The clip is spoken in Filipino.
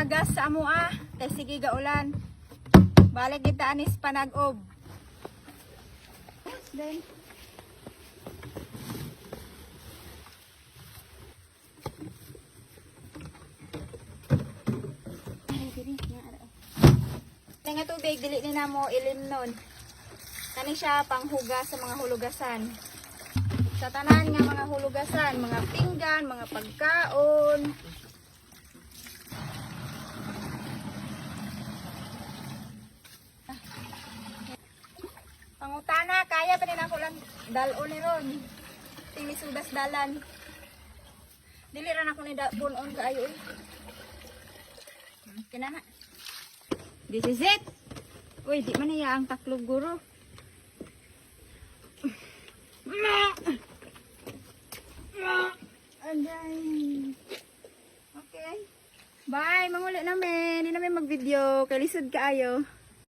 magas sa amua. Tay sige gaulan. Balik kita anis panag-ob. Then nga tubig, dili ni na mo ilimnon. Kani siya panghugas sa mga hulugasan. Sa tanan nga mga hulugasan, mga pinggan, mga pagkaon. Pangutana, kaya pa rin ako lang dalon ni ron. Tingni sudas dalan. Dili ran ako ni punon kaayo eh. Kinana. This is it. Uy, di man niya ang taklog guro. Anday. Okay. Bye, manguli namin. Hindi namin mag-video. Kay lisod kaayo.